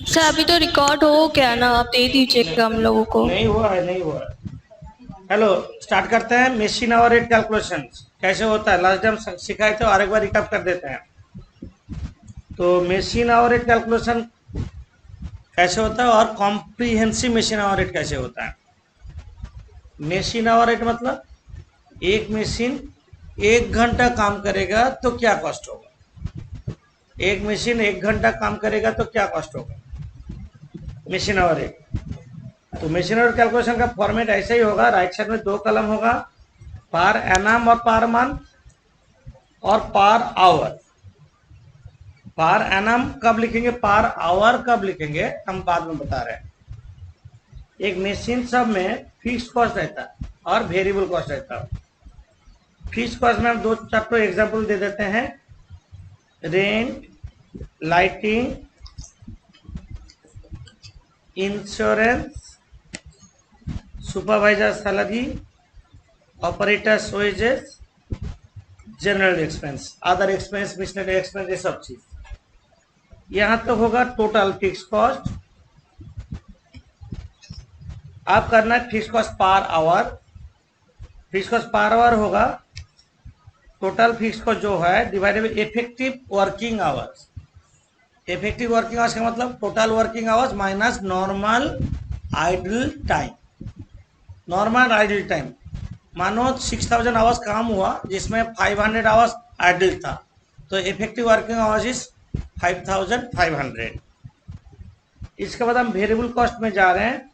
Sir अभी तो record हो गया ना, आप दे दीजिएगा हम लोगों को। नहीं हुआ है, नहीं हुआ है। हेलो, स्टार्ट करते हैं। मेशिन आवर रेट कैलकुलेशन कैसे होता है, लास्ट टाइम सिखाए थे और एक बार रिकैप कर देते हैं। तो मेशिन आवर रेट कैलकुलेशन कैसे होता है और कॉम्प्रीहेंसिव मेशिन आवर रेट कैसे होता है। मेशिन आवर रेट मतलब एक मशीन 1 घंटा काम करेगा तो क्या कॉस्ट होगा। एक मशीन 1 घंटा काम करेगा तो क्या कॉस्ट होगा, मशीन आवर रेट। तो मशीन आवर कैलकुलेशन का फॉर्मेट ऐसा ही होगा। राइट साइड में 2 कॉलम होगा, पर एनम और पर मंथ और पर आवर। पर एनम कब लिखेंगे, पर आवर कब लिखेंगे, हम बाद में बता रहे हैं। एक मशीन सब में फिक्स कॉस्ट रहता है और वेरिएबल कॉस्ट रहता है। फिक्स कॉस्ट में हम 2-4 एग्जाम्पल दे देते हैं। Rent, lighting, insurance, supervisor salary, operators wages, general expense, other expense, missionary expense, ये सब चीज यहाँ तो होगा टोटल फिक्स कॉस्ट। आप करना है fix cost per hour. Fix cost per hour होगा टोटल फिक्स कॉस्ट जो है divided by effective working hours. Effective working hours का मतलब total working hours minus normal idle time. Normal idle time मानो 6000 hours काम हुआ जिसमें 500 आवर्स आइडल था, तो इफेक्टिव वर्किंग आवर्स इज 5500। इसके बाद हम वेरिएबल कॉस्ट में जा रहे हैं।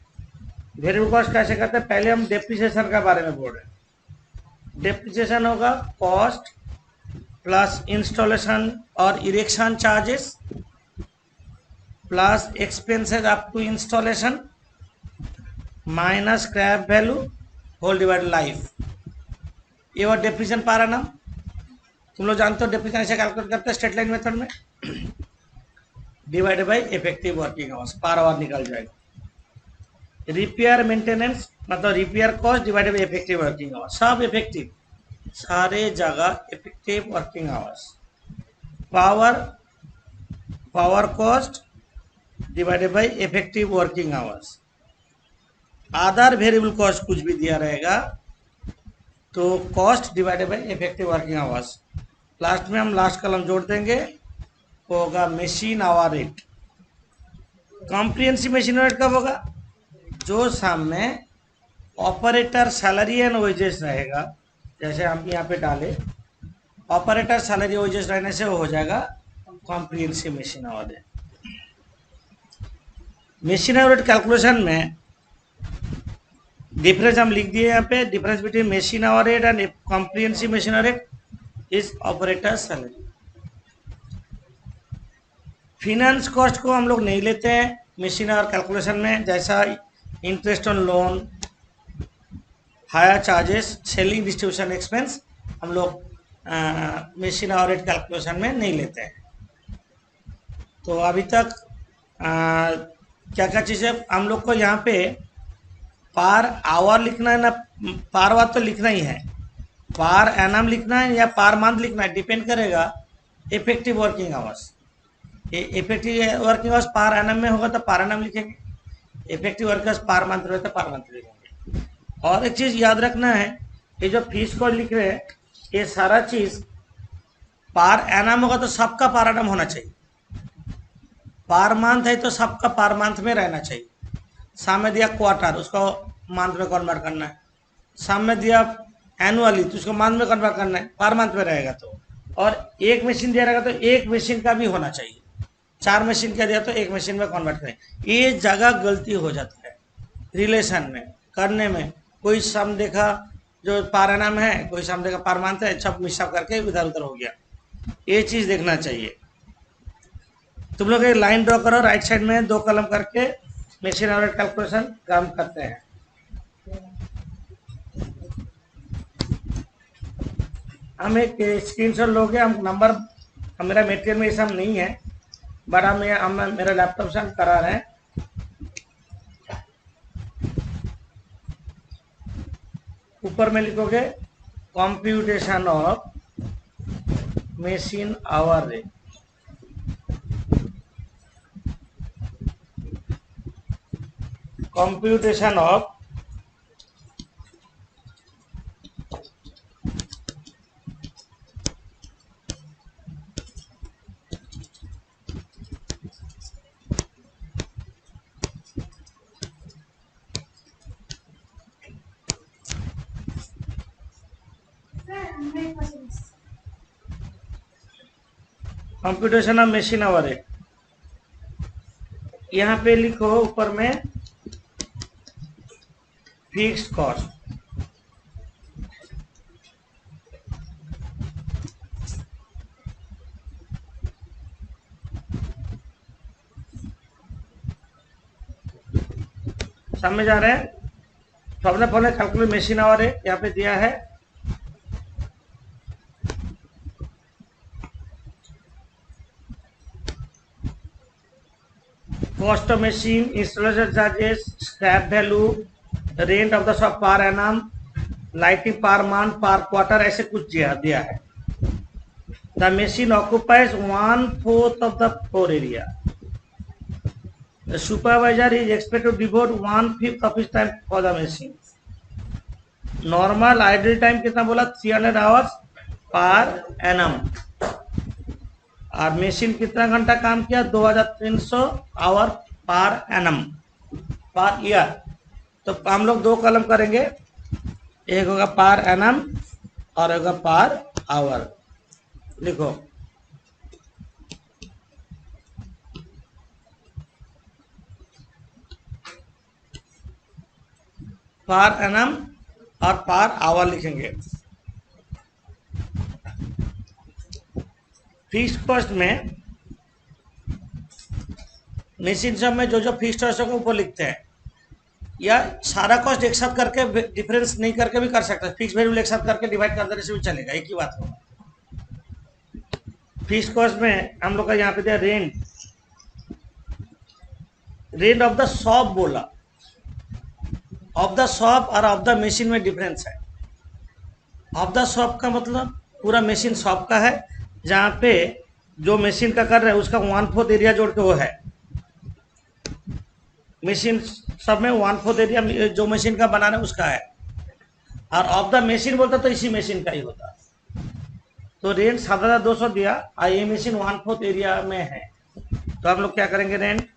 वेरिएबल कॉस्ट कैसे करते हैं, पहले हम डेप्रिसिएशन के बारे में बोल रहे हैं। डेप्रिसिएशन होगा कॉस्ट प्लस इंस्टॉलेशन और erection charges plus expenses up to installation minus scrap value whole divide life. ये और डेप्रिसिएशन पर एनम। तुम लोग जानते हो डेप्रिसिएशन ऐसे कैलकुलेट करते हैं स्ट्रेट लाइन मेथड में, divided by effective working hours, per hour निकल जाएगा। रिपेयर मेंटेनेंस मतलब repair cost divided by effective working hours, सब इफेक्टिव, सारे जगह effective working hours. Power, power cost divided by effective working hours. Other variable cost कुछ भी दिया रहेगा तो cost divided by effective working hours. Last में हम लास्ट कॉलम जोड़ देंगे, वो होगा machine hour rate. Comprehensive machine rate कब होगा, जो सामने ऑपरेटर सैलरी एंड वेजेस रहेगा, जैसे हम यहाँ पे डाले ऑपरेटर सैलरी वेजेस रहने से वो हो जाएगा comprehensive machine hour rate. Machine hour rate calculation में डिफरेंस हम लिख दिए यहाँ पे। Difference between machine hour rate and comprehensive machine hour rate is operator salary. Finance cost को हम लोग नहीं लेते हैं मशीन आवर कैलकुलेशन में, जैसा interest on loan, higher charges, selling distribution expense हम लोग मशीन आवर रेट कैलकुलेशन में नहीं लेते हैं। तो अभी तक क्या क्या चीज़ें हम लोग को यहाँ पे पर आवर लिखना है ना, पर आवर तो लिखना ही है, पर एनम लिखना है या पर मंथ लिखना है, डिपेंड करेगा effective working hours. Effective working hours per annum में होगा तो पर एनम लिखेंगे, effective working hours per month रहे तो पर मंथ लिखेंगे। और एक चीज़ याद रखना है, ये जो फीस कोड लिख रहे हैं ये सारा चीज़ पर एनम होगा तो सबका पर एनम होना चाहिए। पर मंथ है तो सबका पर मंथ में रहना चाहिए। सामने दिया क्वार्टर, उसको मंथ में कन्वर्ट करना है। सामने दिया एनुअली तो उसको मंथ में कन्वर्ट करना है, पर मंथ में रहेगा तो। और एक मशीन दिया रहेगा तो एक मशीन का भी होना चाहिए। 4 मशीन का दिया तो एक मशीन में कन्वर्ट करें। ये जगह गलती हो जाता है रिलेशन में करने में। कोई सम देखा जो पर एनम है, कोई सम देखा पर मंथ है, सब मिक्सअप करके इधर उधर हो गया। ये चीज़ देखना चाहिए। तुम लोग एक लाइन ड्रॉ करो राइट साइड में 2 कॉलम करके, मशीन आवर रेट कैलकुलेशन काम करते हैं। हम एक स्क्रीनशॉट लोगे, हम नंबर, मेरा मेटेरियल में ये सब नहीं है, बट हम मेरा लैपटॉप से हम करा रहे हैं। ऊपर में लिखोगे computation of machine hour rate. Computation of computation of machine our है। यहाँ पे लिखो ऊपर में फिक्स्ड कॉस्ट। समझ आ रहे हैं? सबने पहले कैलकुलेट मशीन आवर है, यहाँ पे दिया है cost of machine, installation charges, scrap value, rent of the shop per annum, lighting per month, per quarter, ऐसे कुछ दिया है। The machine occupies 1/4 of the floor area. The supervisor is expected to devote 1/5 of his time for the machine. Normal idle time कितना बोला? 300 hours per annum। और machine कितना घंटा काम किया? 2300 our per annum per year. तो हम लोग दो कॉलम करेंगे, एक होगा पर एनम और होगा पर आवर। लिखो पर एनम और पर आवर लिखेंगे। फिक्स्ड कॉस्ट में मशीन सब में जो जो फिक्स्ड कॉस्ट को ऊपर लिखते हैं, या सारा कॉस्ट एक साथ करके डिफरेंस नहीं करके भी कर सकते हैं। फिक्स वेरिएबल एक साथ करके डिवाइड कर देने से भी चलेगा, एक ही बात होगा। फिक्स्ड कॉस्ट में हम लोग का यहाँ पे दिया rent. Rent of the shop बोला, ऑफ द शॉप और ऑफ द मशीन में डिफरेंस है। ऑफ द शॉप का मतलब पूरा मशीन शॉप का है, जहाँ पे जो मशीन का कर रहे हैं उसका 1/4 एरिया जोड़ के वो है। मशीन सब में 1/4 एरिया जो मशीन का बनाना है उसका है। और ऑफ द मशीन बोलता तो इसी मशीन का ही होता। तो रेंट 7,200 दिया और ये मशीन 1/4 एरिया में है, तो आप लोग क्या करेंगे? Rent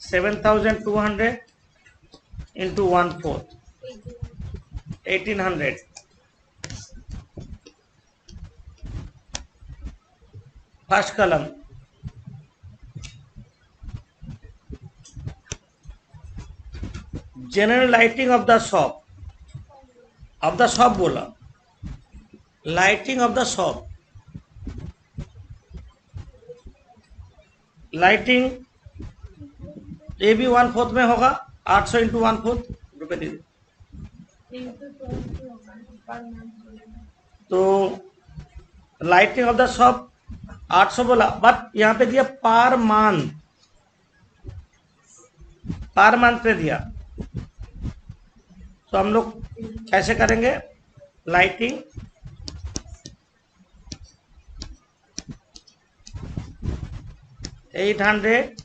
7,200 into 1/4 1800। First column general lighting of the shop. Of the shop बोला, lighting of the shop. Lighting ये भी 1/4 में होगा। 800 इंटू 1/4 रुपये दीजिए। तो लाइटिंग ऑफ द शॉप 800 बोला, बट यहाँ पे दिया पर मंथ। पर मंथ पे दिया, तो हम लोग कैसे करेंगे? Lighting $800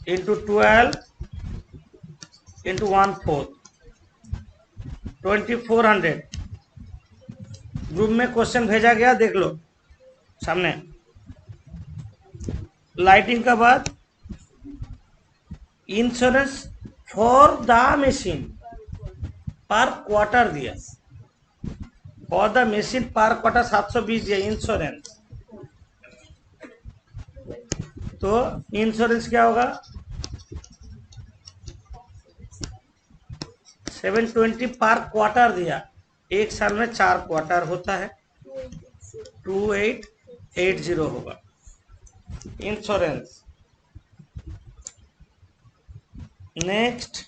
into 12 into 1/4 2400। ग्रुप में क्वेश्चन भेजा गया, देख लो सामने। लाइटिंग का बाद इंश्योरेंस फॉर द मशीन पर क्वार्टर दिया। फॉर द मशीन पर क्वार्टर 720 दिया इंश्योरेंस। तो इंश्योरेंस क्या होगा? 720 पर क्वार्टर दिया। एक साल में 4 क्वार्टर होता है, 2880 होगा इंश्योरेंस। नेक्स्ट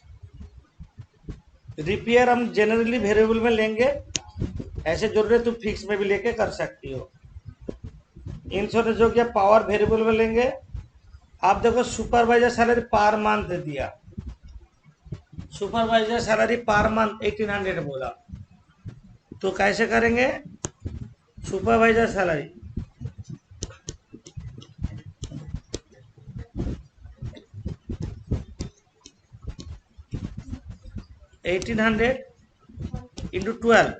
रिपेयर हम जनरली वेरिएबल में लेंगे, ऐसे जरूरत तो फिक्स में भी लेके कर सकती हो। इंश्योरेंस हो गया, पावर वेरिएबल में लेंगे। आप देखो सुपरवाइजर सैलरी पर मंथ दिया, सुपरवाइजर सैलरी पर मंथ 1800 बोला, तो कैसे करेंगे? Supervisor salary 1800 into 12।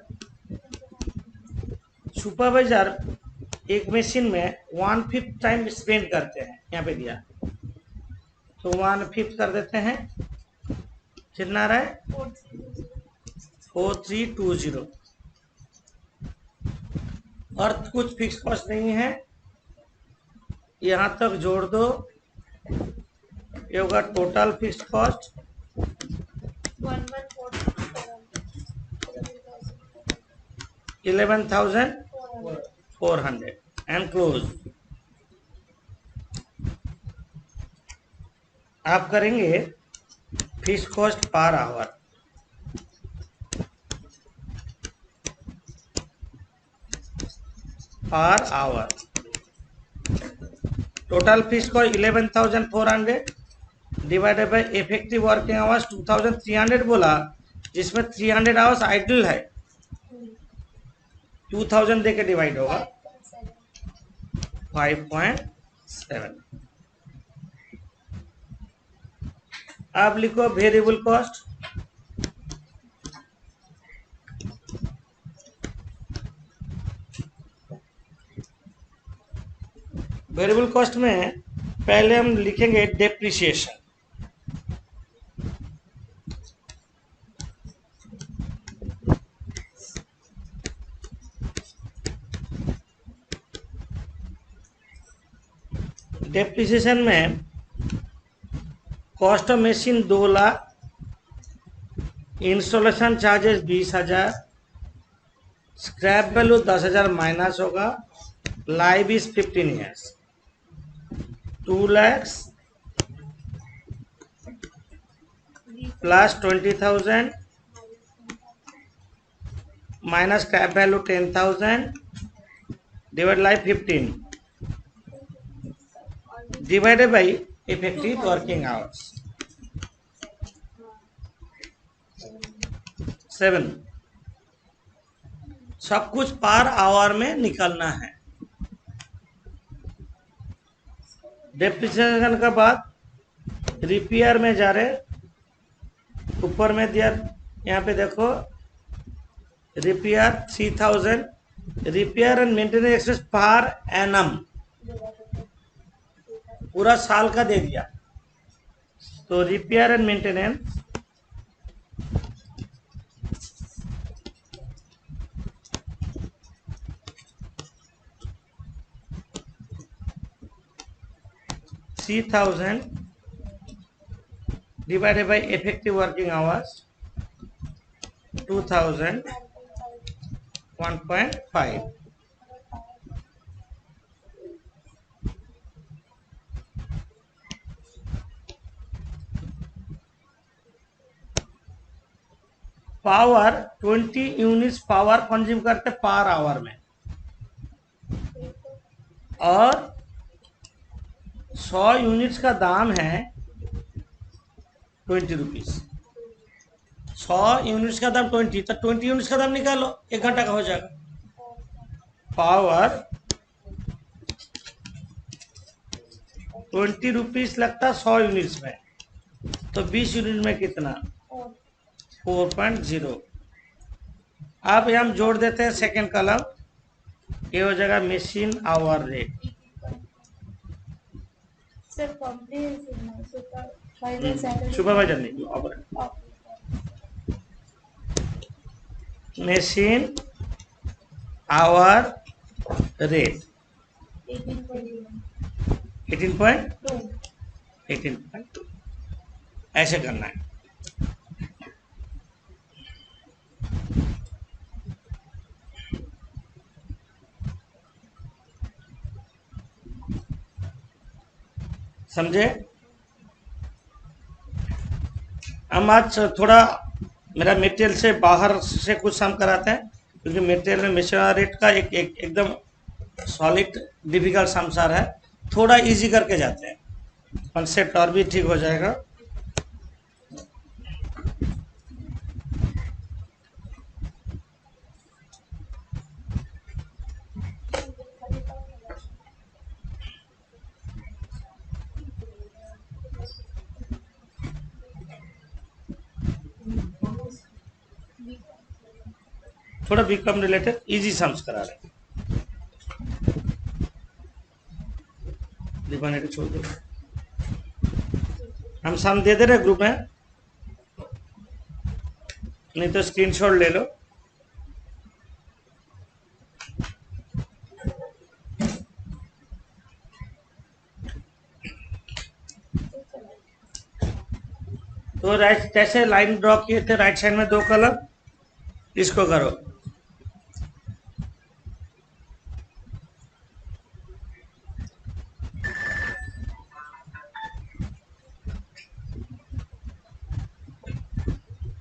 सुपरवाइजर एक मशीन में 1/5 टाइम स्पेंड करते हैं, यहाँ पे दिया तो 1/5 कर देते हैं, कितना रहा है 4320। और कुछ फिक्स कॉस्ट नहीं है, यहाँ तक जोड़ दो, ये होगा total fix cost 11,400 and close. आप करेंगे fix cost per hour, total fix cost 11,400 divided by effective working hours 2,300 बोला, जिसमें 300 आवर्स आइडल है, 2000 देके डिवाइड होगा 5.7। अब लिखो वेरिएबल कॉस्ट, वेरिएबल कॉस्ट में पहले हम लिखेंगे डेप्रिसिएशन। डेप्रिसिएशन में cost of machine 2 lakh, installation charges 20,000, scrap value 10,000 minus होगा, life is 15 years, 2 lakhs plus 20,000 minus scrap value 10,000 divide life 15 divided by effective working hours 7। सब कुछ पर आवर में निकलना है। डेप्रिसिएशन का बाद रिपेयर में जा रहे, ऊपर में दिया, यहाँ पे देखो repair 3000, repair and maintenance expense per annum पूरा साल का दे दिया, तो repair and maintenance $3,000 divided by effective working hours 2,000 1.5। Power 20 units power consume करते पर आवर में, और 100 यूनिट्स का दाम है 20 रुपीज। 100 यूनिट्स का दाम 20, तो 20 यूनिट्स का दाम निकालो, 1 घंटा का हो जाएगा। पावर 20 रुपीज लगता 100 यूनिट्स में, तो 20 यूनिट में कितना 4.0। अब हम जोड़ देते हैं सेकेंड कॉलम, ये हो जाएगा मशीन आवर रेट। सुपरवाइजर नहीं, मशीन आवर रेट 18.2 ऐसे करना है। समझे? हम आज थोड़ा मेरा मटेरियल से बाहर से कुछ सम कराते हैं, क्योंकि मटेरियल में मशीन रेट का एकदम सॉलिड डिफिकल्ट समसार है, थोड़ा इजी करके जाते हैं, कॉन्सेप्ट और भी ठीक हो जाएगा। थोड़ा बीकॉम रिलेटेड इजी सम्स करा रहे हैं। दीपाने को छोड़ दो, हम सम दे दे रहे ग्रुप में, नहीं तो स्क्रीनशॉट ले लो। तो राइट कैसे लाइन ड्रॉ किए थे, राइट साइड में 2 कलम, इसको करो।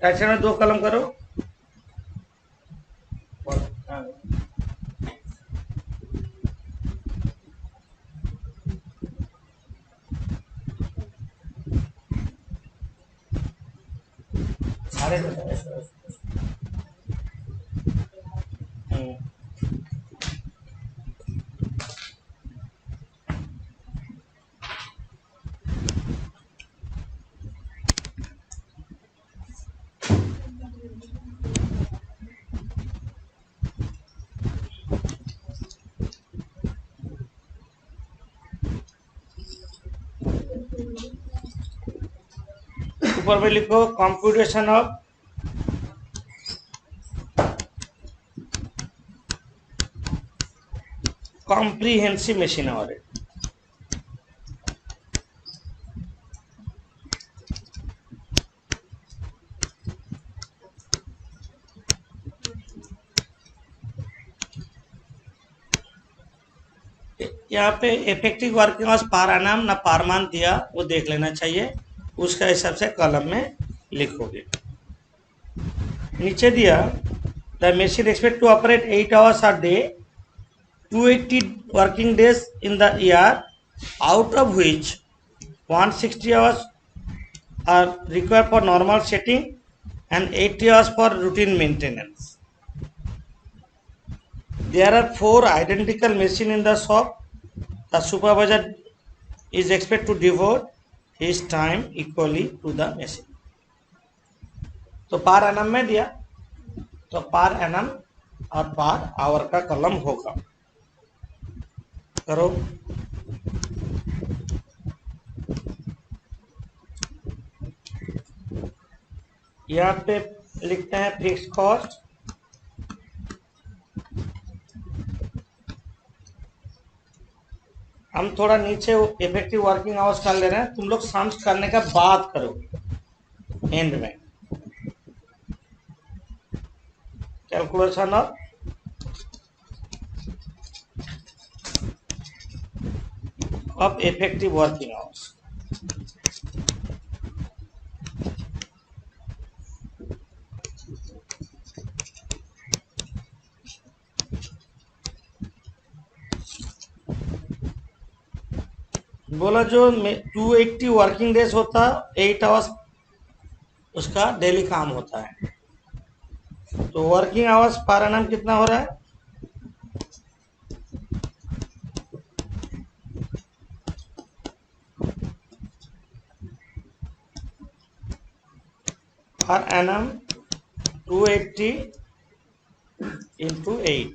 राइट साइड में 2 कलम करो। ऊपर में लिखो कंप्यूटेशन ऑफ कॉम्प्रिहेंसिव मशीन और यहाँ पे इफेक्टिव वर्किंग आवर्स पार एनम ना पारमान दिया, वो देख लेना चाहिए, उसका हिसाब से कॉलम में लिखोगे। नीचे दिया the machine expect to operate 8 hours a day 280 working days in the year, out of which 160 hours are required for normal setting and 80 hours for routine maintenance. There are 4 identical machines in the shop. The supervisor is expected to devote his time equally to the machine. तो पार annum में दिया, तो पार annum और पार our का column होगा। करो। यहाँ पे लिखते हैं फिक्स कॉस्ट, हम थोड़ा नीचे इफेक्टिव वर्किंग आवर्स कर ले रहे हैं, तुम लोग सम्स करने का बात करो एंड में। Calculation of effective working hours. बोला जो 280 वर्किंग डेज होता, 8 आवर्स उसका डेली काम होता है, तो वर्किंग आवर्स पर एनम कितना हो रहा है, पर एनम 280 इंटू 8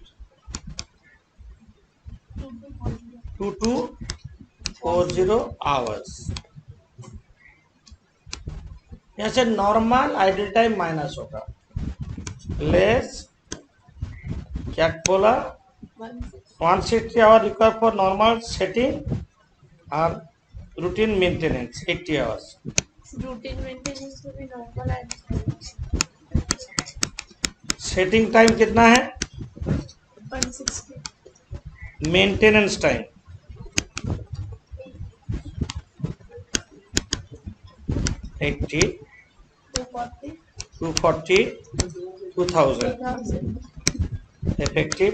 2240 आवर्स। यहाँ से नॉर्मल आइडल टाइम माइनस होगा, लेस क्या बोला 160 hour require for normal setting और routine maintenance 80 hours. Routine maintenance में भी नॉर्मल है। सेटिंग टाइम कितना है, 160। Maintenance time 80, 240, 2000 effective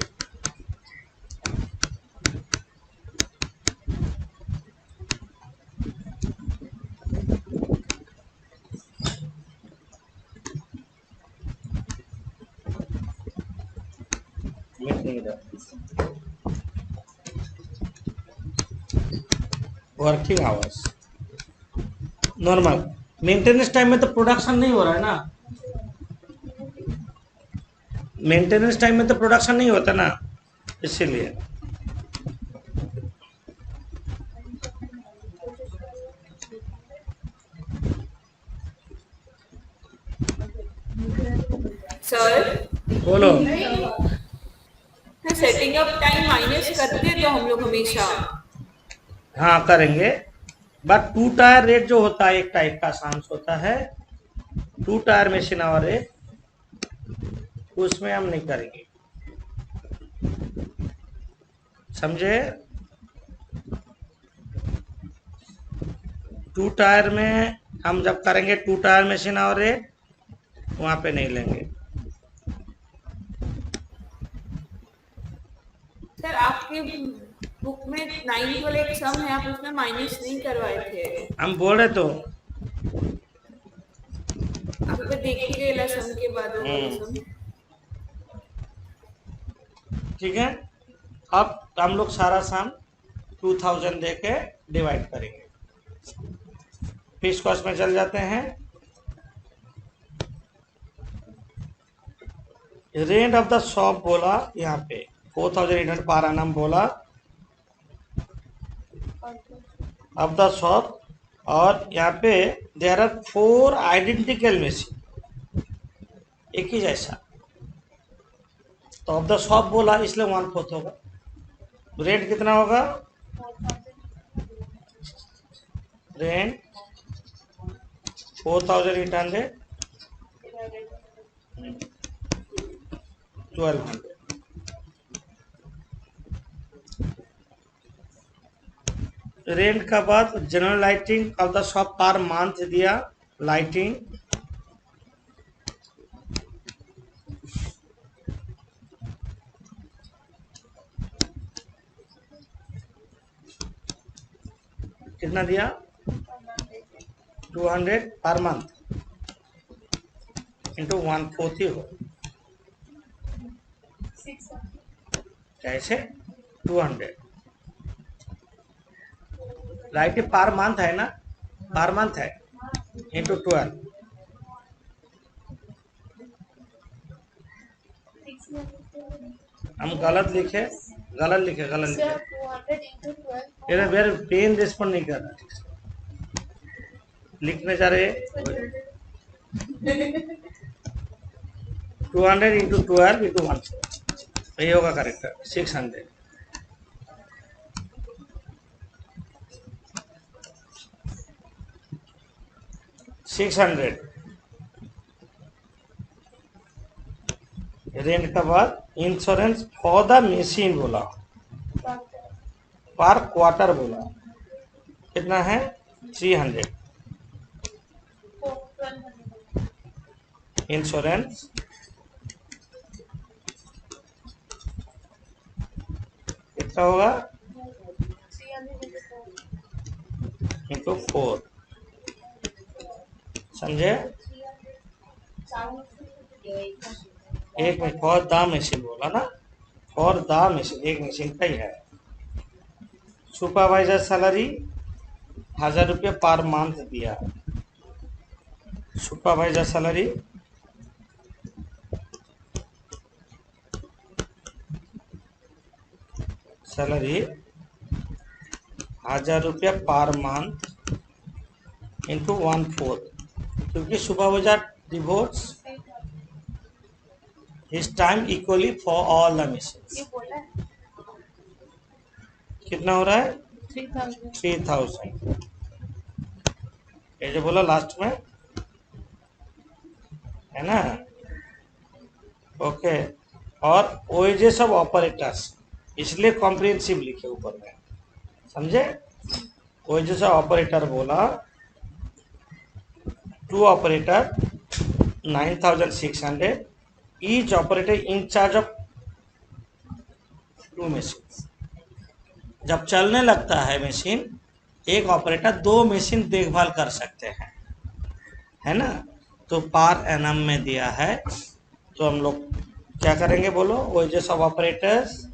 working hours. Normal maintenance time में तो प्रोडक्शन नहीं हो रहा है ना, मेंटेनेंस टाइम में तो प्रोडक्शन नहीं होता ना, इसीलिए। सर, बोलो। सेटिंग अप टाइम माइनस करते तो हम लोग हमेशा। हाँ करेंगे, बट 2 टायर रेट जो होता है एक टाइप का सांस होता है, 2 टायर मशीन आवर रेट, उसमें हम नहीं करेंगे, समझे। 2 टायर में हम जब करेंगे 2 टायर मशीन आवर रेट, वहां पे नहीं लेंगे। सर, आपके बुक में 9 वाला एक सम है, आप उसमें माइनस नहीं करवाए थे। हम बोल रहे तो आप पे देखिएगा सम के बाद वो वाला सम। ठीक है। अब हम लोग सारा सम 2000 दे के डिवाइड करेंगे, फिश कॉस्ट में चल जाते हैं। रेंट ऑफ द शॉप बोला यहाँ पे 4800 पर एनम बोला ऑफ द शॉप, और यहाँ पे देयर आर 4 आइडेंटिकल मशीन, एक ही जैसा, तो ऑफ द शॉप बोला इसलिए 1/4 होगा। रेंट कितना होगा, रेंट 4800 1200। रेंट का बाद general lighting of the shop per month दिया, लाइटिंग कितना दिया, 200 पर मंथ इंटू 1/4 ही हो, कैसे 200 लाइटिंग पर मंथ है ना, पर मंथ है इंटू 12। हम गलत लिखे, गलत लिखे, गलत लिखे, मेरे पेन रिस्पॉन्ड नहीं कर रहा, लिखने जा रहे 200 इंटू 12 इंटू 1, यही होगा करेक्ट, 600। रेंट का बाद इंश्योरेंस फॉर द मशीन बोला, पर क्वार्टर बोला, कितना है 300। इंश्योरेंस कितना होगा इंटू 4, समझे। एक में फॉर द मशीन बोला ना, फॉर द मशीन, एक मशीन का ही है। सुपरवाइजर सैलरी 1000 रुपये पर मंथ दिया, सुपरवाइजर सैलरी सैलरी 1000 रुपये पर मंथ इंटू 1/4, क्योंकि supervisor devotees his time equally for all the machine. कितना हो रहा है 3000, ये जो बोला लास्ट में है ना, ओके। और वेजेस ऑफ ऑपरेटर्स, इसलिए कॉम्प्रिहेंसिव लिखे ऊपर में, समझे। वेजेस ऑफ ऑपरेटर बोला 2 operator 9600, each operator in charge of 2 machine. जब चलने लगता है मशीन, एक ऑपरेटर 2 मशीन देखभाल कर सकते हैं, है ना। तो पर एनम में दिया है, तो हम लोग क्या करेंगे बोलो, wages of operators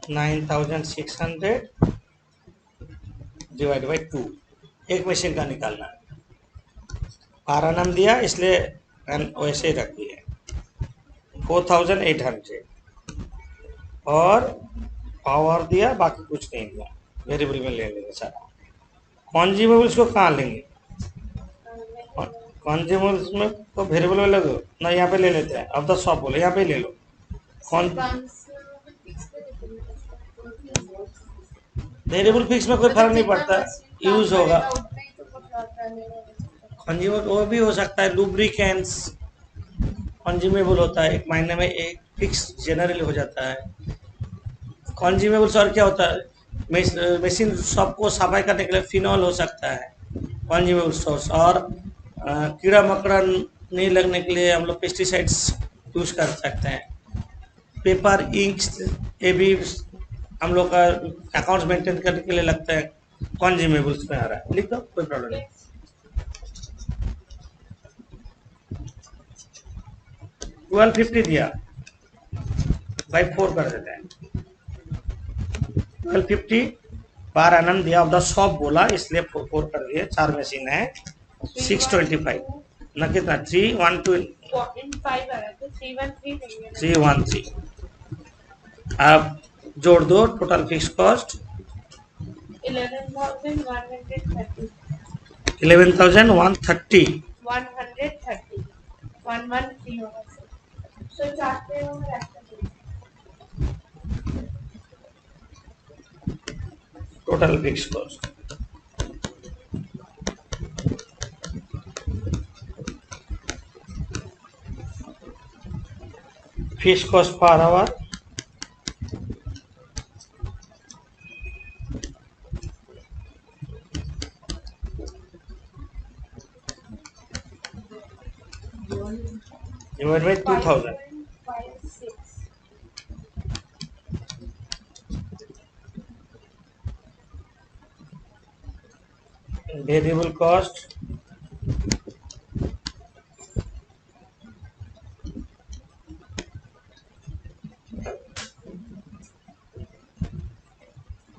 9600 divide by 2, एक मशीन का निकालना है। पर एनम दिया इसलिए वैसे ही रख दिए 4800, और पावर दिया, बाकी कुछ नहीं दिया, वेरिएबल में ले लेंगे सारा। कॉन्ज्यूमेबल्स को कहाँ लेंगे? कॉन्ज्यूमेबल्स में तो वेरिएबल में ले दो ना, यहाँ पे ले लेते हैं। अब 10 बोले, यहाँ पे ले लो। वेरिएबल फिक्स में कोई फर्क नहीं पड़ता, यूज होगा। कंज्यूमेबल वो भी हो सकता है, लुब्रिकेंट्स कंज्यूमेबल होता है, एक महीने में एक फिक्स जनरली हो जाता है। कंज्यूमेबल्स और क्या होता है, मशीन सबको सफाई करने के लिए फिनॉल हो सकता है कंज्यूमेबल सोर्स, और कीड़ा मकड़ा नहीं लगने के लिए हम लोग पेस्टिसाइड्स यूज कर सकते हैं। पेपर इंक्स ये भी हम लोग का अकाउंट्स मेंटेन करने के लिए लगता है, कंज्यूमेबल्स में आ रहा है, लिख दो, कोई प्रॉब्लम नहीं। 1250 दिया बाई 4 कर देते हैं। 1250 पर एनम दिया, ऑफ द शॉप बोला इसलिए 4 कर दिए, 4 मशीन है। 625 ना, कितना 312 313। अब जोड़ दो, टोटल फिक्स कॉस्ट 11,130 11,130। 130 113 होगा सो चाहते हो total fix cost fix cost per hour divided by 2000, variable cost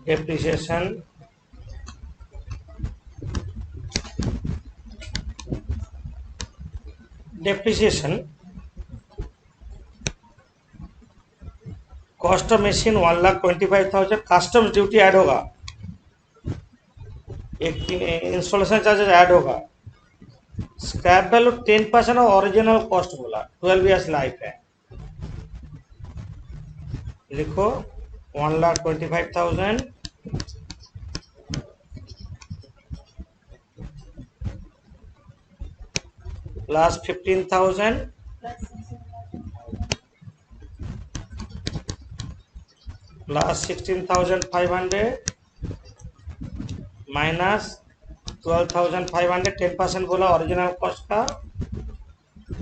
depreciation cost of machine 1,25,000, customs duty add होगा, एक इंस्टॉलेशन चार्जेस ऐड होगा। स्क्रैप वैल्यू 10% और ओरिजिनल कॉस्ट बोला, 12 इयर्स लाइफ है, लिखो 1,25,000 प्लस 15,000 प्लस 16,500 माइनस 12,500, 10% बोला ओरिजिनल कॉस्ट का,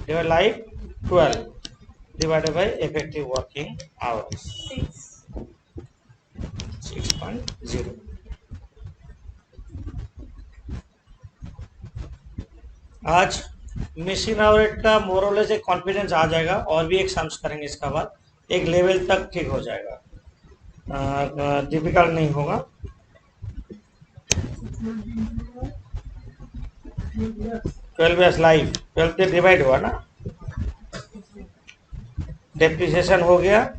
divide like 12 divided by effective working hours 6.0। आज मशीन आवर का मोरलेस एक कॉन्फिडेंस आ जाएगा, और भी एक सम्स करेंगे इसका बाद, एक लेवल तक ठीक हो जाएगा, डिफिकल्ट नहीं होगा। 12 इयर्स लाइफ 12 से डिवाइड हुआ ना, डेप्रिसिएशन हो गया,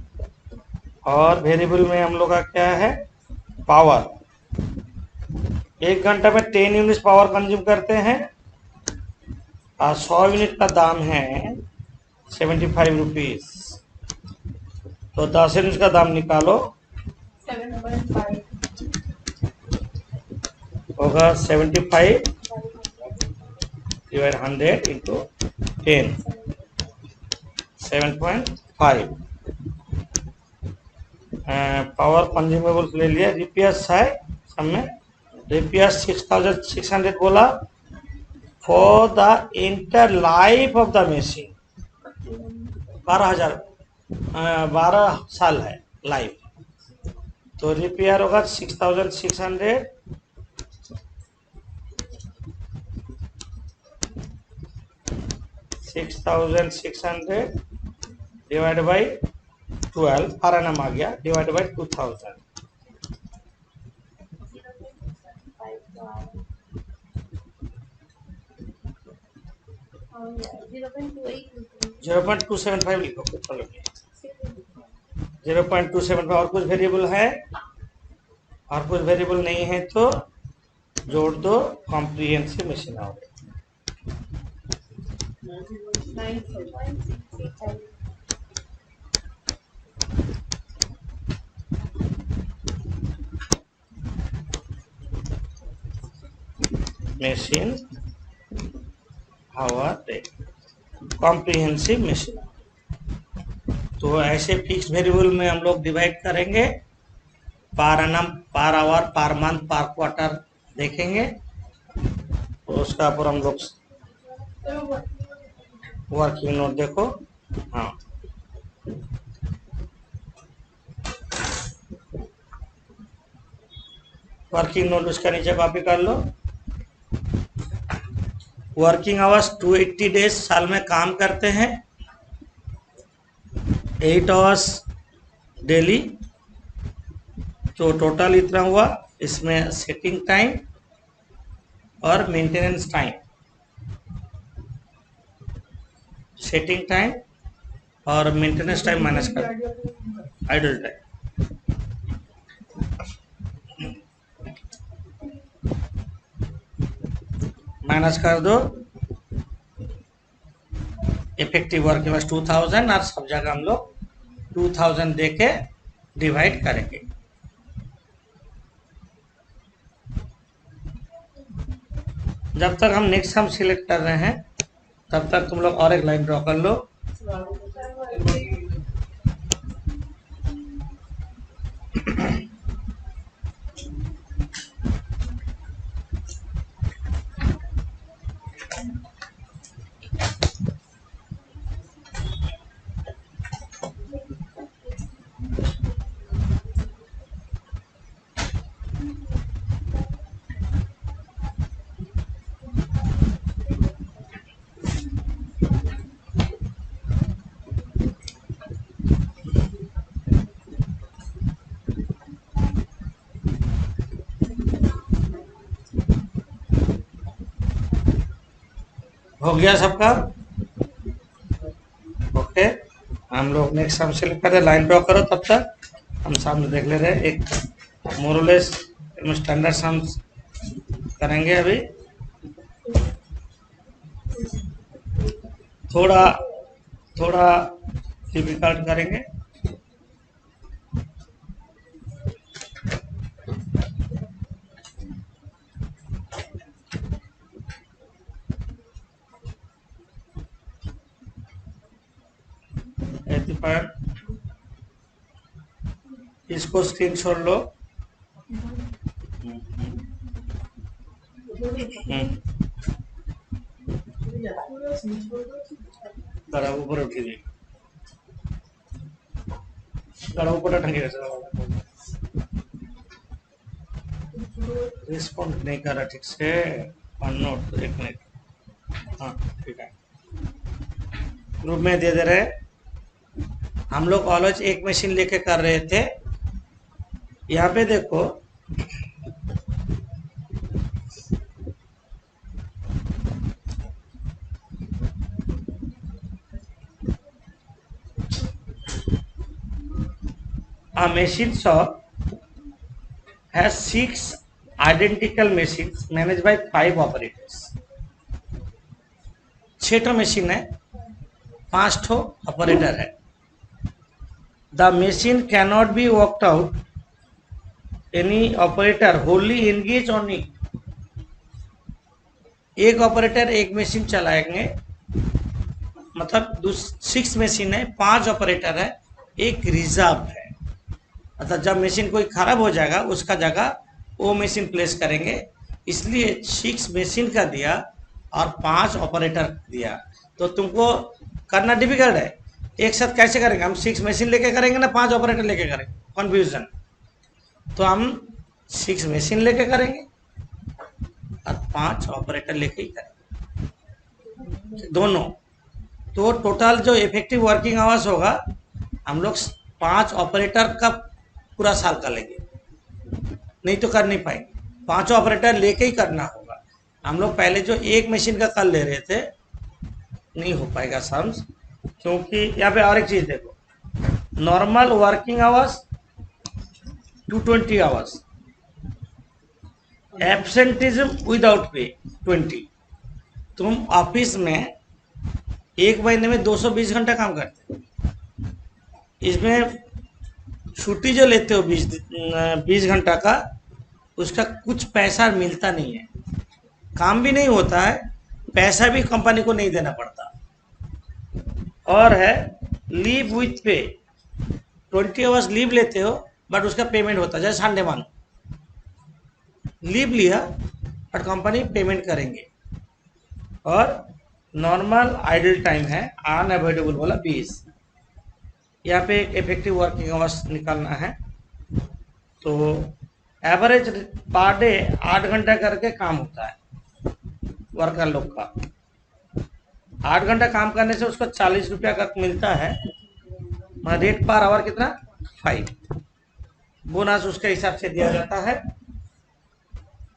और वेरिएबल में हम लोग का क्या है, पावर। 1 घंटा में 10 यूनिट पावर कंज्यूम करते हैं, और 100 यूनिट का दाम है 75 रुपीज, तो 10 यूनिट का दाम निकालो, 7.5 होगा 75 डिवाइड 100 इंटू 10, 7.5। पावर कंज्यूमेबल्स ले लिया, रिपेयर्स है सब में, रिपेयर्स 6,600 बोला for the inter life of the machine, 12 साल है लाइफ, तो रिपेयर होगा 6,600 डिवाइड बाई 12 पर एनम आ गया, डिवाइड बाई 2000, 0.275 लिखो, चलो 0.275। और कुछ वेरिएबल है? और कुछ वेरिएबल नहीं है तो जोड़ दो, comprehensive machine our. Machine our comprehensive machine. तो ऐसे फिक्स वेरिएबल में हम लोग डिवाइड करेंगे, per annum, per hour, per month, पर क्वार्टर देखेंगे। तो उसका ऊपर हम लोग वर्किंग नोट देखो। हाँ, वर्किंग नोट उसका नीचे कॉपी कर लो। वर्किंग आवर्स 280 डेज साल में काम करते हैं, 8 आवर्स डेली। तो टोटल इतना हुआ। इसमें सेटिंग टाइम और मेंटेनेंस टाइम, सेटिंग टाइम और मेंटेनेंस टाइम माइनस कर, आइडल टाइम माइनस कर दो। इफेक्टिव वर्क बस 2000, और सब जगह हम लोग 2000 दे के डिवाइड करेंगे। जब तक हम नेक्स्ट सम सिलेक्ट कर रहे हैं तब तक तुम लोग और एक लाइन ड्रॉ कर लो। हो गया सबका? ओके, हम लोग नेक्स्ट सम सिलेक्ट करें, लाइन ड्रॉ करो। तब तक हम सामने देख ले रहे हैं, एक मोरलेस स्टैंडर्ड सम करेंगे। अभी थोड़ा थोड़ा डिफिकल्ट करेंगे। इसको स्क्रीनशॉट लो। गड़ा ऊपर उठी, गड़ा ऊपर ढंगे रिस्पॉन्ड नहीं कर रहा ठीक से। नोट, एक मिनट। हाँ ठीक है, ग्रुप में दे रहे। हम लोग ऑलवेज एक मशीन लेके कर रहे थे। यहाँ पे देखो, a machine shop has 6 identical machines managed by 5 operators। 6 machine है, 5 ऑपरेटर है। The machine cannot be worked out, any operator wholly engage on it। एक ऑपरेटर एक मशीन चलाएंगे, मतलब 6 मशीन है, 5 ऑपरेटर है, एक रिजर्व है। अर्थात जब मशीन कोई खराब हो जाएगा उसका जगह वो मशीन प्लेस करेंगे। इसलिए 6 मशीन का दिया और 5 ऑपरेटर दिया। तो तुमको करना डिफिकल्ट है, एक साथ कैसे करेंगे? हम 6 मशीन लेके करेंगे ना 5 ऑपरेटर लेके करेंगे? कंफ्यूजन। तो हम 6 मशीन लेके करेंगे और 5 ऑपरेटर लेके ही करेंगे दोनों। तो टोटल जो इफेक्टिव वर्किंग आवर्स होगा, हम लोग 5 ऑपरेटर का पूरा साल का लेंगे, नहीं तो कर नहीं पाएंगे। पांचों ऑपरेटर लेके ही करना होगा। हम लोग पहले जो एक मशीन का कर ले रहे थे नहीं हो पाएगा सम्स, क्योंकि यहाँ पे और एक चीज देखो, normal working hours 220 hours, absenteeism without pay 20। तुम ऑफिस में एक महीने में 220 घंटा काम करते हो, इसमें छुट्टी जो लेते हो 20 घंटा का, उसका कुछ पैसा मिलता नहीं है, काम भी नहीं होता है, पैसा भी कंपनी को नहीं देना पड़ता। और है लीव विथ पे, 20 आवर्स लीव लेते हो बट उसका पेमेंट होता है। जैसे संडे मानो लीव लिया बट कंपनी पेमेंट करेंगे। और नॉर्मल आइडल टाइम है अनअवॉइडेबल बोला 20। यहाँ पे इफेक्टिव वर्किंग आवर्स निकालना है, तो एवरेज पर डे 8 घंटा करके काम होता है वर्कर लोग का। 8 घंटा काम करने से उसको 40 रुपया का मिलता है, रेट पर आवर कितना 5, बोनस उसके हिसाब से दिया जाता है।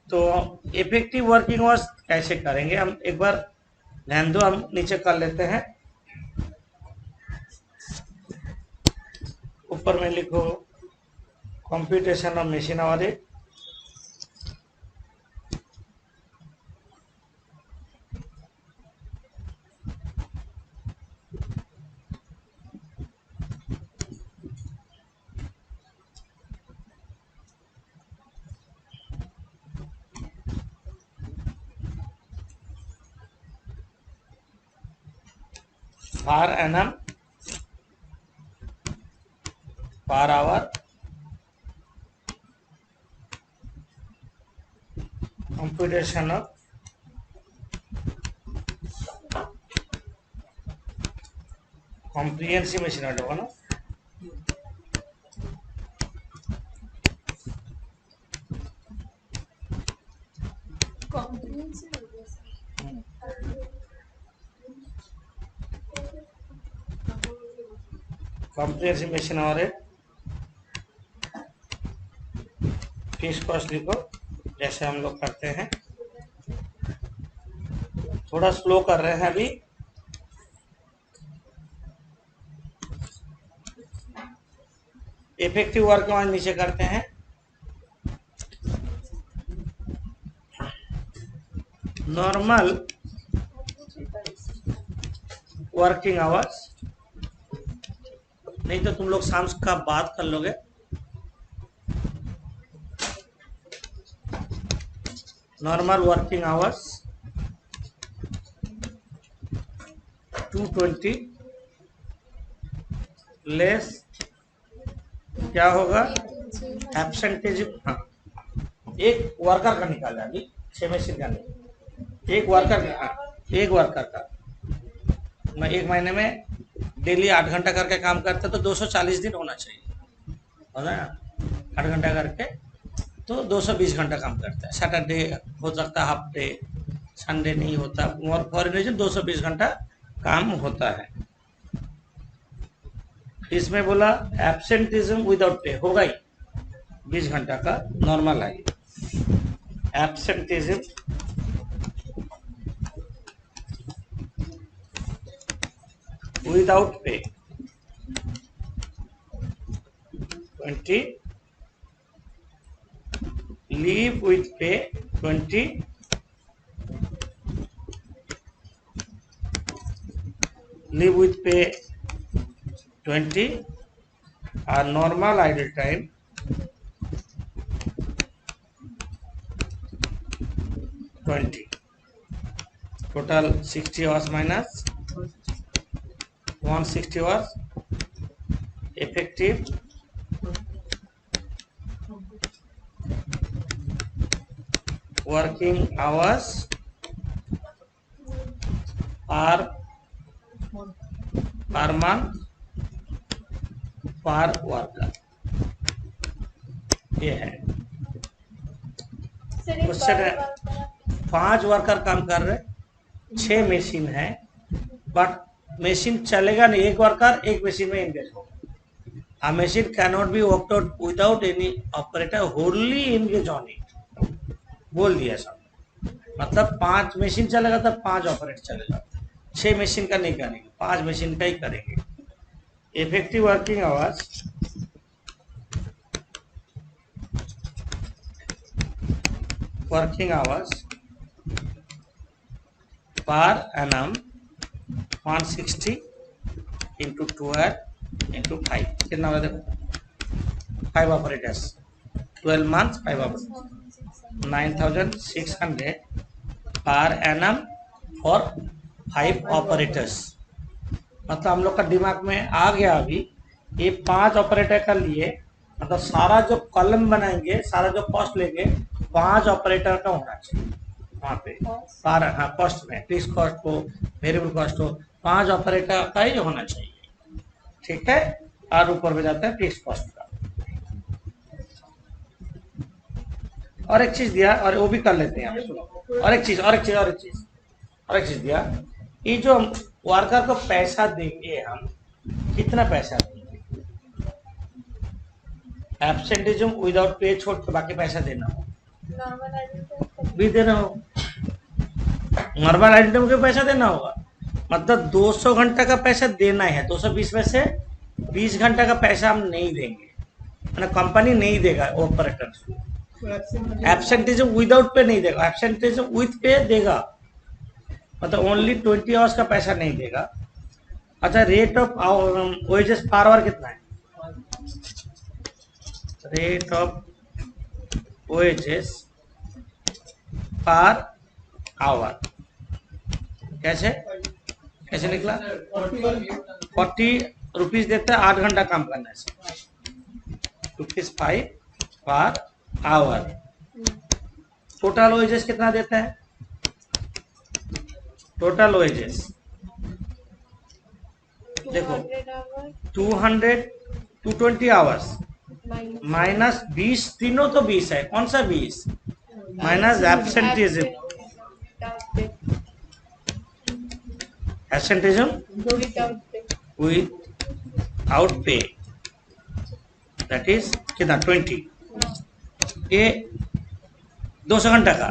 तो इफेक्टिव वर्किंग आवर्स कैसे करेंगे हम एक बार ध्यान दो, हम नीचे कर लेते हैं। ऊपर में लिखो computation of machine our, per annum per hour computation of comprehensive machine our होगा ना, कॉम्प्रिहेंसिव मशीन आवर है। फीस कॉस्ट लिखो जैसे हम लोग करते हैं, थोड़ा स्लो कर रहे हैं अभी। इफेक्टिव वर्क आवर्स नीचे करते हैं, नॉर्मल वर्किंग आवर्स, नहीं तो तुम लोग शाम का बात कर लोगे। नॉर्मल वर्किंग आवर्स 220 लेस क्या होगा एब्सेंटेज। हाँ, एक वर्कर का निकाला अभी, 6 मशीन का नहीं, एक वर्कर का मैं एक महीने में डेली 8 घंटा करके काम करता तो 240 दिन होना चाहिए, होना 8 घंटा करके तो 220 घंटा काम करता है। सैटरडे हो सकता है हाफ डे, संडे नहीं होता, और फॉर रीजन 220 घंटा काम होता है। इसमें बोला एब्सेंटिज्म विदाउट पे होगा ही 20 घंटा का नॉर्मल है। Absenteeism without pay 20, leave with पे 20, लीव विथ पे 20 और normal idle time 20, total 60 hours minus 160 hours effective working hours per month per worker। ये है क्वेश्चन है। 5 वर्कर काम कर रहे, 6 मशीन है, बट मशीन चलेगा नहीं, एक वर्कर एक मशीन में एंगेज होगा। A machine cannot be worked out without any operator wholly engaged on it। बोल दिया सब। मतलब 5 मशीन चलेगा तो 5 ऑपरेटर चलेगा, 6 मशीन का नहीं करेंगे, 5 मशीन का ही करेंगे। Effective working hours per annum 160 into 12 into 5 कितना होगा देखो, 5 operators 12 months 5 operators 9600 per annum for 5 operators. मतलब हम लोग का दिमाग में आ गया अभी, ये 5 ऑपरेटर का लिए मतलब सारा जो कॉलम बनाएंगे, सारा जो कॉस्ट लेंगे 5 ऑपरेटर का होना चाहिए वहाँ पे सारा। हाँ, कॉस्ट में फिक्स कॉस्ट हो वेरिएबल कॉस्ट हो 5 ऑपरेटर का ही होना चाहिए, ठीक है। और ऊपर में जाता है फिक्स कॉस्ट का। और एक चीज दिया, और वो भी कर लेते हैं यहाँ पे। और एक चीज दिया, ये जो वर्कर को पैसा देंगे हम, कितना पैसा देंगे? एब्सेंटेजम विदाउट पे छोड़ के बाकी पैसा देना हो भी देना हो, नॉर्मल आइटम के पैसा देना होगा। मतलब 200 घंटा का पैसा देना है, 220 में से 20 घंटा का पैसा हम नहीं देंगे, ना कंपनी नहीं देगा ऑपरेटर। एब्सेंटेजम विदाउट पे नहीं देगा, एब्सेंटेजम विथ पे देगा, मतलब ओनली 20 आवर्स का पैसा नहीं देगा। अच्छा, rate of wages per hour कितना है? Rate of wages per hour कैसे निकला? 40 रुपीज देता है 8 घंटा काम करने से, ₹5 पर आवर। टोटल वेजेस कितना देता है? टोटल वेजेस देखो 220 आवर्स माइनस 20, तीनों तो 20 है, कौन सा 20 minus absenteeism without pay, that is कितना 20। ये 200 घंटा का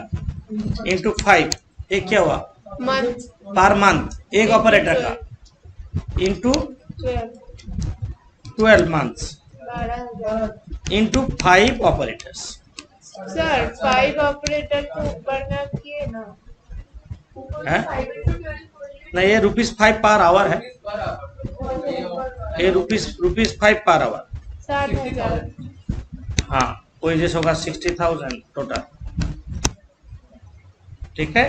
इंटू 5, ये क्या हुआ? पर मंथ एक ऑपरेटर का into 12 months into 5 operators. Sir 5 operator तो ऊपर ना किए ना, नहीं ये ₹5 पर आवर है, ये ₹5 पर आवर। 60,000। हाँ, वेजेस होगा 60,000 टोटल, ठीक है।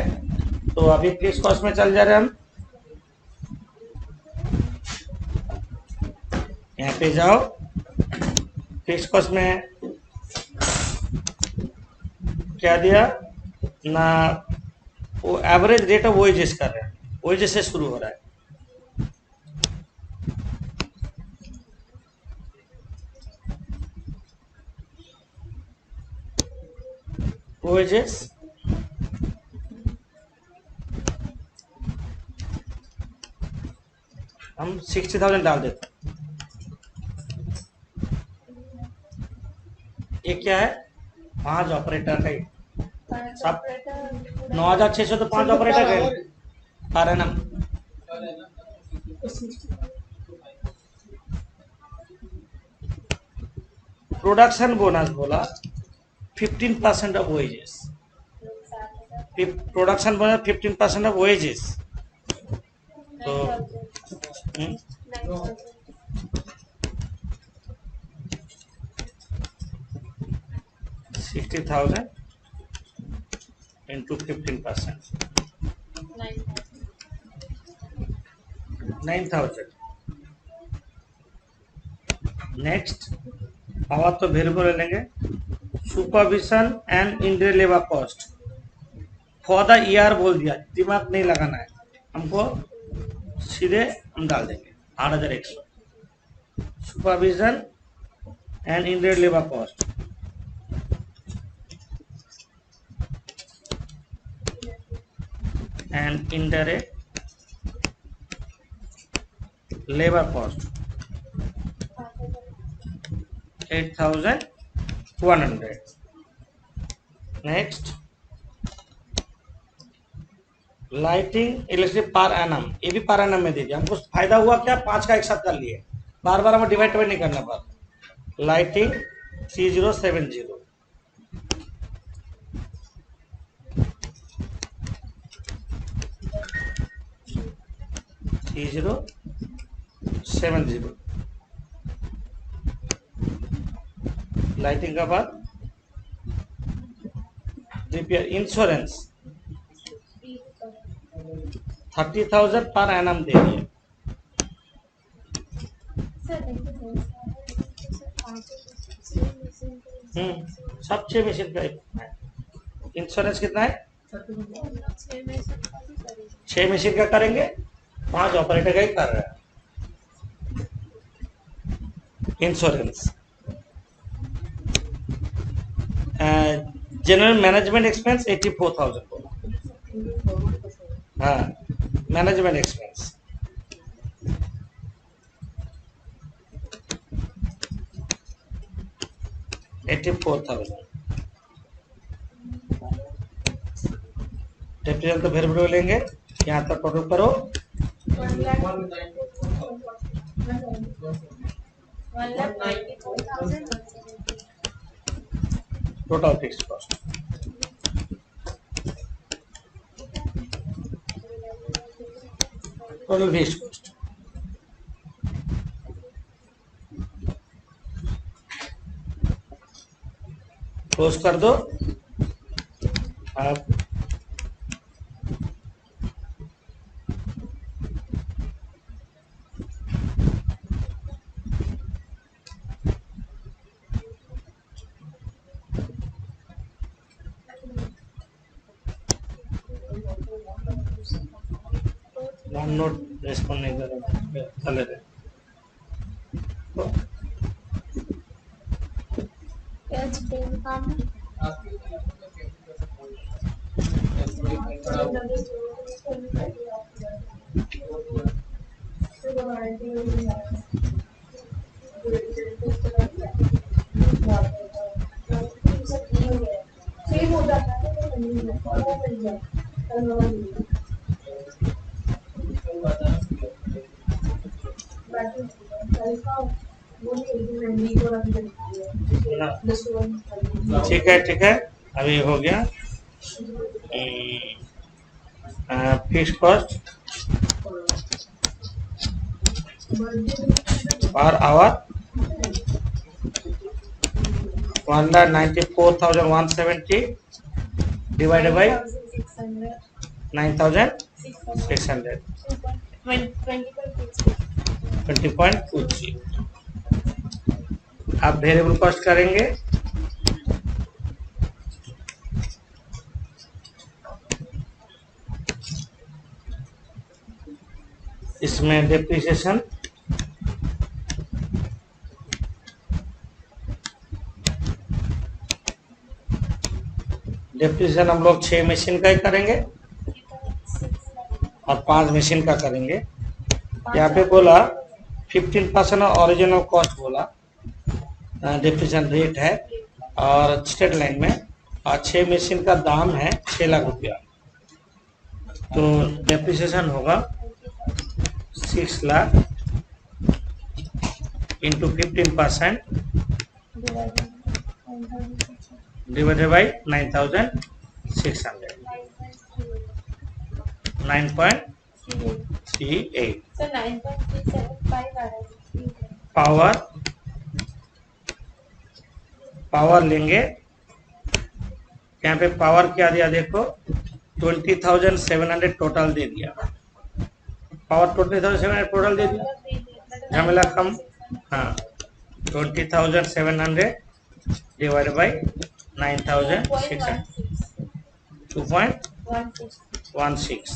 तो अभी फिक्स कॉस्ट में चल जा रहे हैं हम, यहाँ पे जाओ फिक्स कॉस्ट में क्या दिया ना, वो एवरेज रेट ऑफ वेजेस कर रहे हैं, वेजेस से शुरू हो रहा है। वेजेस हम 60,000 डाल देते हैं। ये क्या है? 5 ऑपरेटर का ही सब 9,600 तो 5 ऑपरेटर का पर एनम। प्रोडक्शन बोनस बोला 15% of wages, production bonus 15% of wages. तो 60,000 into 15%, 9,000। नेक्स्ट पावर तो वेरिएबल ले लेंगे। Supervision and indirect labour cost for the year बोल दिया, दिमाग नहीं लगाना है हमको, सीधे हम डाल देंगे 8,100। Supervision and indirect labour cost and indirect labor cost 8,100। next lighting electric per annum, ये भी पर एनम में दीजिए। हमको फायदा हुआ क्या, 5 का एक साथ कर लिए, बार बार हमें डिवाइड नहीं करना पड़ता। लाइटिंग 3070, लाइटिंग का बाद रिपेयर इंश्योरेंस 30,000 पर एनम दे दिए। सब 6 मशीन का इंश्योरेंस कितना है, 6 मशीन का करेंगे, 5 ऑपरेटर का ही कर रहे हैं। इंश्योरेंस जनरल मैनेजमेंट एक्सपेंस 84,000, हाँ मैनेजमेंट एक्सपेंस 84,000। डेप्रिसिएशन तो फिर भी लेंगे, यहाँ तक टोटल करो 1,94,000 total fix cost. Total fix cost close कर दो। अब वन नोट रेस्पॉन्ड नहीं कर रहा, चले रहे ठीक है, ठीक है, अभी हो गया। Fix cost per hour 1,94,170 divided by 9,600, 20.23। आप वेरिएबल कॉस्ट करेंगे, इसमें डेप्रिसिएशन हम लोग 6 मशीन का ही करेंगे और 5 मशीन का करेंगे। यहाँ पे बोला 15% ओरिजिनल कॉस्ट बोला, डेप्रिसिएशन रेट है और स्टेट लाइन में, और 6 मशीन का दाम है 6 लाख रुपया। तो डेप्रिसिएशन होगा 6 lakh into 15% divided by 9,600, 9.38। Power लेंगे, यहाँ पे पावर क्या दिया देखो, 20,700 टोटल दे दिया। पावर 20,700 टोटल दे दिया, झमेला कम। हाँ 20,700 डिवाइड बाई 9,600, 2.16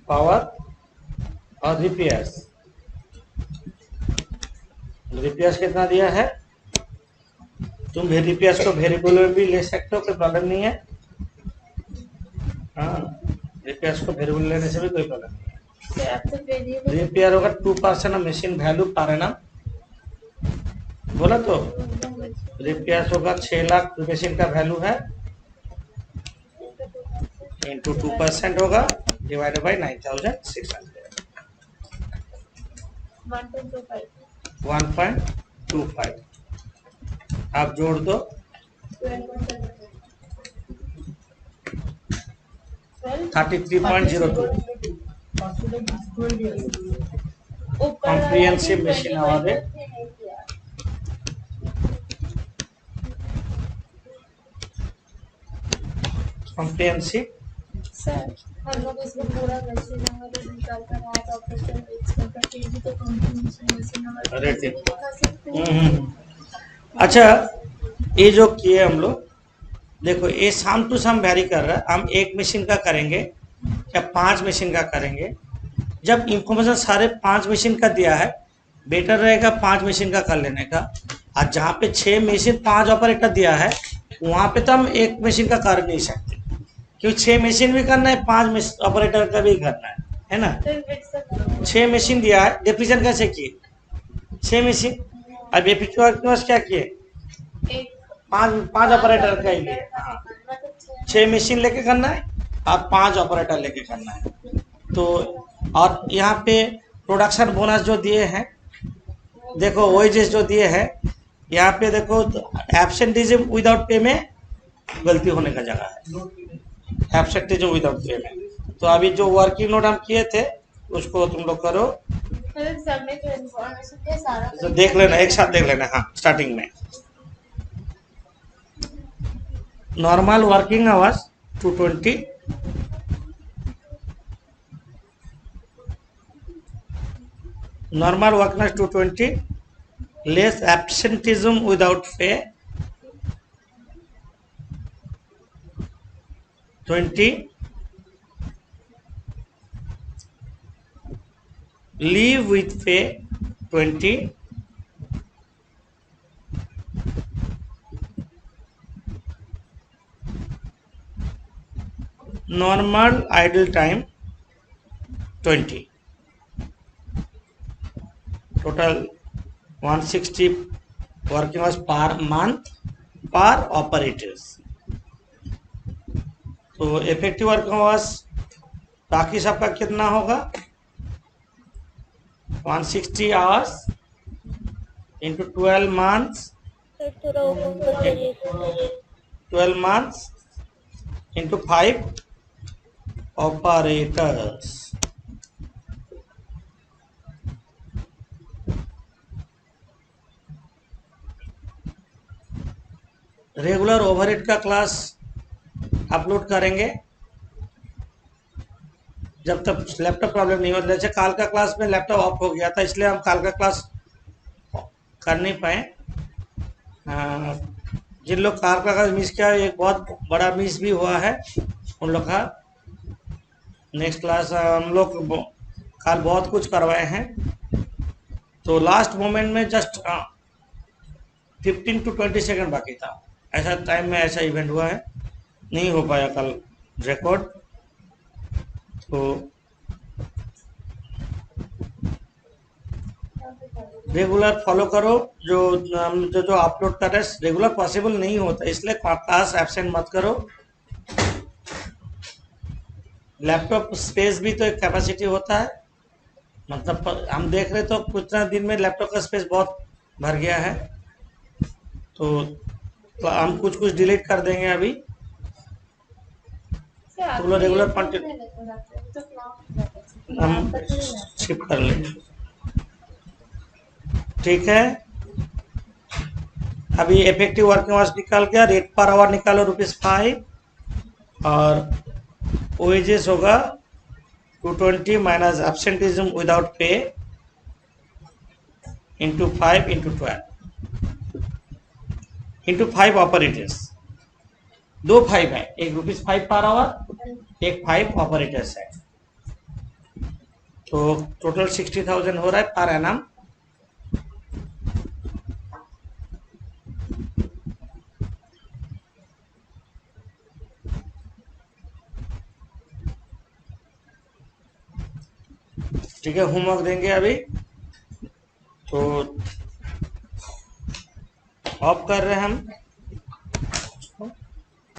पावर। और रिपेयर्स कितना दिया है, तुम रिपेयर्स को वेरिएबल में भी ले सकते हो, कोई प्रॉब्लम नहीं है। हाँ रिपेयर्स को वेरिएबल लेने से भी कोई प्रॉब्लम नहीं है। रिपेयर होगा 2% मशीन वैल्यू पर एनम बोला, तो रिपेयर्स होगा 6 लाख मशीन का वैल्यू है, इंटू 2% होगा डिवाइडेड बाई 9600 1.25 आप जोड़ दो 33.02 कॉम्प्रिहेंसिव मशीन आवाज कॉम्प्रिहेंसिव सर हम लोग इसमें पूरा मशीन नंबर निकाल कर आज ऑपरेशन फिक्स करके फिर भी तो कॉम्बिनेशन मशीन नंबर अरे कैसे ठीक। दिखा सकते हैं। अच्छा ये जो किए हम लोग देखो ये शाम टू शाम वेरी कर रहा है। हम एक मशीन का करेंगे या 5 मशीन का करेंगे। जब इंफॉर्मेशन सारे 5 मशीन का दिया है बेटर रहेगा 5 मशीन का कर लेने का। और जहाँ पे 6 मशीन 5 ऑपरेटर दिया है वहाँ पे तो हम एक मशीन का कर नहीं सकते क्योंकि 6 मशीन भी करना है 5 ऑपरेटर का भी करना है ना। 6 मशीन दिया है डिफिजन कैसे किए 6 मशीन अब एफिक्टिव क्या किए पांच ऑपरेटर का ही लिए 6 मशीन लेके करना है और 5 ऑपरेटर लेके करना है। तो और यहाँ पे प्रोडक्शन बोनस जो दिए हैं देखो वेजेस जो दिए हैं यहाँ पे देखो एब्सेंटिज्म विदाउट पे में गलती होने का जगह है एब्सेंटिज्म विदाउट पे में। तो अभी जो वर्किंग नोट हम किए थे उसको तुम लोग करो सबने जो इन्फॉर्मेशन दिया सारा तो देख लेना एक साथ देख लेना। हाँ स्टार्टिंग में normal working hours 220 normal workness 220 less absenteeism without pay 20 leave with pay 20 normal idle time 20 total 160 working hours per month per operators। तो इफेक्टिव वर्किंग आवर्स बाकी सबका कितना होगा 160 hours into 12 months 12 months into 5 operators. Regular overhead का class upload करेंगे जब तक laptop problem नहीं होता। जैसे काल का क्लास में लैपटॉप ऑफ हो गया था इसलिए हम काल का क्लास कर नहीं पाए। जिन लोग काल का क्लास मिस किया एक बहुत बड़ा मिस भी हुआ है उन लोग का। नेक्स्ट क्लास हम लोग काल बहुत कुछ करवाए हैं तो लास्ट मोमेंट में जस्ट 15 to 20 सेकंड बाकी था। ऐसा टाइम में ऐसा इवेंट हुआ है नहीं हो पाया कल रिकॉर्ड। तो रेगुलर फॉलो करो जो जो अपलोड कर रहे हैं रेगुलर पॉसिबल नहीं होता इसलिए क्लास एब्सेंट मत करो। लैपटॉप स्पेस भी तो एक कैपेसिटी होता है मतलब हम देख रहे तो कुछ दिन में लैपटॉप का स्पेस बहुत भर गया है तो हम कुछ डिलीट कर देंगे अभी। तो लोग रेगुलर हम शिफ्ट कर लेंगे ठीक है। अभी इफेक्टिव वर्किंग आवर्स निकाल गया रेट पर आवर निकालो ₹5 और वेजेस होगा 220 minus absenteeism without pay into 5 into 12 into 5 operators. 2 5 है एक ₹5 पर आवर एक 5 ऑपरेटर्स है तो टोटल 60,000 हो रहा है पर एनम। ठीक है होमवर्क देंगे अभी तो ऑफ कर रहे हैं हम।